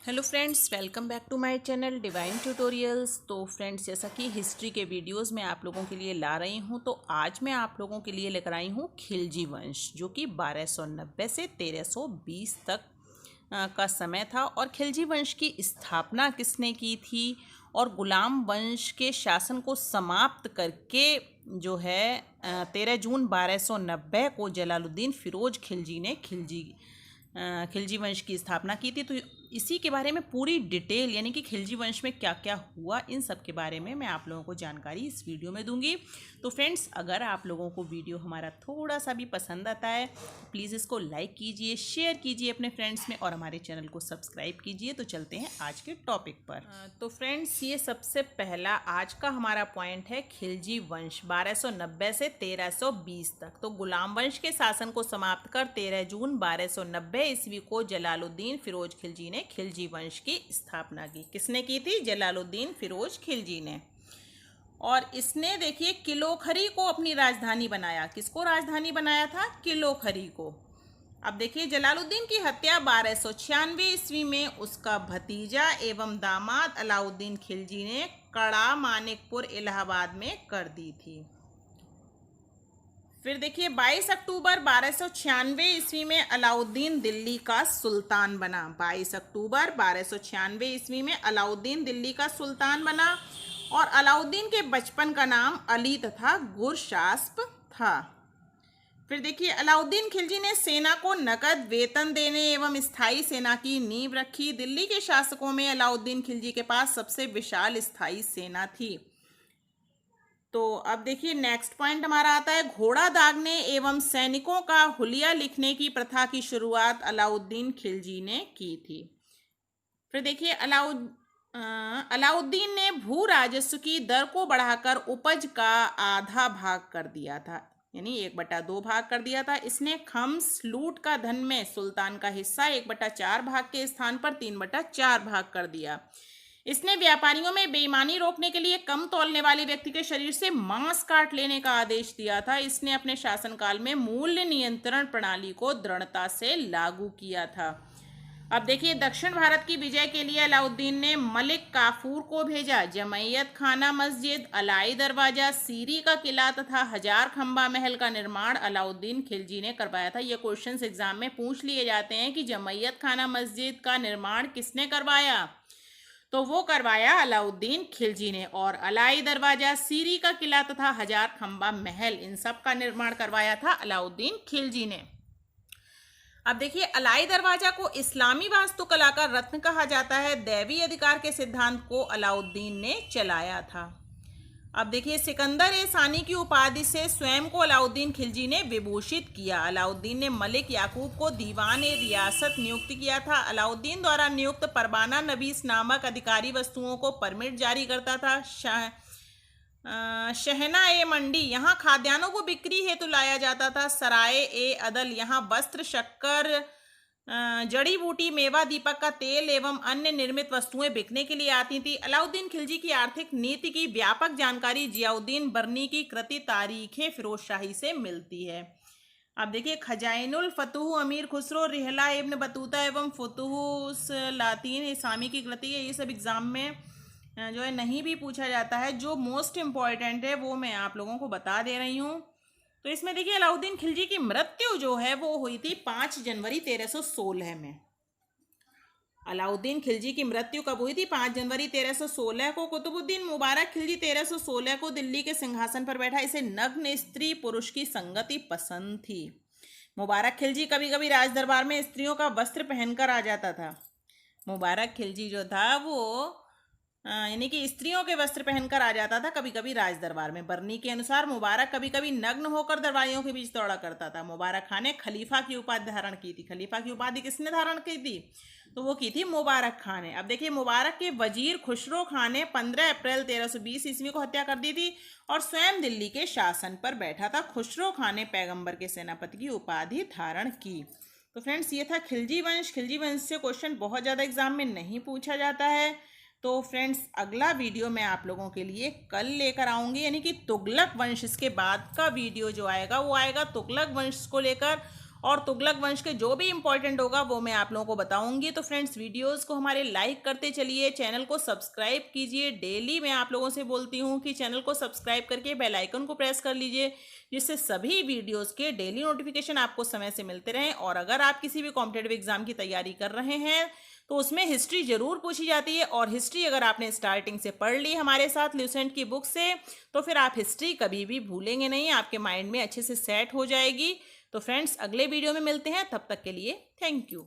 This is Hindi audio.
Hello friends, welcome back to my channel divine tutorials. तो फ्रेंड्स, जैसा कि हिस्ट्री के वीडियोस मैं आप लोगों के लिए ला रही हूं, तो आज मैं आप लोगों के लिए लेकर आई हूं खिलजी वंश, जो कि 1290 से 1320 तक का समय था। और खिलजी वंश की स्थापना किसने की थी और गुलाम वंश के शासन को समाप्त करके जो है 13 जून 1290 को जलालुद्दीन फिरोज खिलजी ने खिलजी वंश की स्थापना की थी। तो इसी के बारे में पूरी डिटेल, यानी कि खिलजी वंश में क्या क्या हुआ, इन सब के बारे में मैं आप लोगों को जानकारी इस वीडियो में दूंगी। तो फ्रेंड्स, अगर आप लोगों को वीडियो हमारा थोड़ा सा भी पसंद आता है, प्लीज़ इसको लाइक कीजिए, शेयर कीजिए अपने फ्रेंड्स में और हमारे चैनल को सब्सक्राइब कीजिए। तो चलते हैं आज के टॉपिक पर। तो फ्रेंड्स, ये सबसे पहला आज का हमारा पॉइंट है खिलजी वंश 1290 से 1320 तक। तो गुलाम वंश के शासन को समाप्त कर 13 जून 1290 ईस्वी को जलालुद्दीन फिरोज खिलजी ने खिलजी वंश की स्थापना की। किसने की थी? जलालुद्दीन फिरोज खिलजी ने। और इसने देखिए किलोखरी को अपनी राजधानी बनाया। किसको राजधानी बनाया था? किलोखरी को। अब देखिए, जलालुद्दीन की हत्या 1296 ईस्वी में उसका भतीजा एवं दामाद अलाउद्दीन खिलजी ने कड़ा मानिकपुर इलाहाबाद में कर दी थी। फिर देखिए, 22 अक्टूबर 1296 ईस्वी में अलाउद्दीन दिल्ली का सुल्तान बना। 22 अक्टूबर 1296 ईस्वी में अलाउद्दीन दिल्ली का सुल्तान बना और अलाउद्दीन के बचपन का नाम अली तथा गुरशास्प था। फिर देखिए, अलाउद्दीन खिलजी ने सेना को नकद वेतन देने एवं स्थायी सेना की नींव रखी। दिल्ली के शासकों में अलाउद्दीन खिलजी के पास सबसे विशाल स्थायी सेना थी। तो अब देखिए, नेक्स्ट पॉइंट हमारा आता है घोड़ा दागने एवं सैनिकों का हुलिया लिखने की प्रथा की शुरुआत अलाउद्दीन खिलजी ने की थी। फिर देखिए, अलाउद्दीन ने भू राजस्व की दर को बढ़ाकर उपज का आधा भाग कर दिया था, यानी 1/2 भाग कर दिया था। इसने खम्स लूट का धन में सुल्तान का हिस्सा 1/4 भाग के स्थान पर 3/4 भाग कर दिया। इसने व्यापारियों में बेईमानी रोकने के लिए कम तौलने वाले व्यक्ति के शरीर से मांस काट लेने का आदेश दिया था। इसने अपने शासनकाल में मूल्य नियंत्रण प्रणाली को दृढ़ता से लागू किया था। अब देखिए, दक्षिण भारत की विजय के लिए अलाउद्दीन ने मलिक काफूर को भेजा। जमैयत खाना मस्जिद, अलाई दरवाजा, सीरी का किला तथा हजार खंबा महल का निर्माण अलाउद्दीन खिलजी ने करवाया था। ये क्वेश्चंस एग्जाम में पूछ लिए जाते हैं कि जमैयत खाना मस्जिद का निर्माण किसने करवाया, तो वो करवाया अलाउद्दीन खिलजी ने। और अलाई दरवाजा, सीरी का किला तथा हजार खंबा महल, इन सब का निर्माण करवाया था अलाउद्दीन खिलजी ने। अब देखिए, अलाई दरवाजा को इस्लामी वास्तुकला का रत्न कहा जाता है। दैवी अधिकार के सिद्धांत को अलाउद्दीन ने चलाया था। अब देखिए, सिकंदर ए सानी की उपाधि से स्वयं को अलाउद्दीन खिलजी ने विभूषित किया। अलाउद्दीन ने मलिक याकूब को दीवान ए रियासत नियुक्त किया था। अलाउद्दीन द्वारा नियुक्त परवाना नवीस नामक अधिकारी वस्तुओं को परमिट जारी करता था। शहना ए मंडी, यहाँ खाद्यान्नों को बिक्री हेतु लाया जाता था। सराय ए अदल, यहाँ वस्त्र, शक्कर, जड़ी बूटी, मेवा, दीपक का तेल एवं अन्य निर्मित वस्तुएं बिकने के लिए आती थी। अलाउद्दीन खिलजी की आर्थिक नीति की व्यापक जानकारी जियाउद्दीन बर्नी की कृति तारीखे फिरोजशाही से मिलती है। अब देखिए, खजाइनुल फतूह अमीर खुसरो, रिहला इब्न बतूता एवं फतूह लातीन इस्लामी की कृति है। ये सब एग्जाम में जो है नहीं भी पूछा जाता है। जो मोस्ट इम्पॉर्टेंट है वो मैं आप लोगों को बता दे रही हूँ। तो इसमें देखिए, अलाउद्दीन खिलजी की मृत्यु जो है वो हुई थी 5 जनवरी 1316 में। अलाउद्दीन खिलजी की मृत्यु कब हुई थी? 5 जनवरी 1316 को। कुतुबुद्दीन मुबारक खिलजी 1316 को दिल्ली के सिंहासन पर बैठा। इसे नग्न स्त्री पुरुष की संगति पसंद थी। मुबारक खिलजी कभी कभी राज दरबार में स्त्रियों का वस्त्र पहनकर आ जाता था। मुबारक खिलजी जो था वो यानी कि स्त्रियों के वस्त्र पहनकर आ जाता था कभी कभी राज दरबार में। बर्नी के अनुसार मुबारक कभी कभी नग्न होकर दरबारियों के बीच दौड़ा करता था। मुबारक खान ने खलीफा की उपाधि धारण की थी। खलीफा की उपाधि किसने धारण की थी? तो वो की थी मुबारक खान ने। अब देखिए, मुबारक के वजीर खुसरो खान ने 15 अप्रैल 1320 ईस्वी को हत्या कर दी थी और स्वयं दिल्ली के शासन पर बैठा था। खुसरो खान ने पैगंबर के सेनापति की उपाधि धारण की। तो फ्रेंड्स, ये था खिलजी वंश। खिलजी वंश से क्वेश्चन बहुत ज़्यादा एग्जाम में नहीं पूछा जाता है। तो फ्रेंड्स, अगला वीडियो मैं आप लोगों के लिए कल लेकर आऊँगी, यानी कि तुगलक वंश। इसके बाद का वीडियो जो आएगा वो आएगा तुगलक वंश को लेकर। और तुगलक वंश के जो भी इंपॉर्टेंट होगा वो मैं आप लोगों को बताऊंगी। तो फ्रेंड्स, वीडियोस को हमारे लाइक करते चलिए, चैनल को सब्सक्राइब कीजिए। डेली मैं आप लोगों से बोलती हूँ कि चैनल को सब्सक्राइब करके बेल आइकन को प्रेस कर लीजिए, जिससे सभी वीडियोस के डेली नोटिफिकेशन आपको समय से मिलते रहें। और अगर आप किसी भी कॉम्पिटेटिव एग्जाम की तैयारी कर रहे हैं तो उसमें हिस्ट्री जरूर पूछी जाती है, और हिस्ट्री अगर आपने स्टार्टिंग से पढ़ ली हमारे साथ ल्यूसेंट की बुक से तो फिर आप हिस्ट्री कभी भी भूलेंगे नहीं, आपके माइंड में अच्छे से सेट हो जाएगी। तो फ्रेंड्स, अगले वीडियो में मिलते हैं, तब तक के लिए थैंक यू।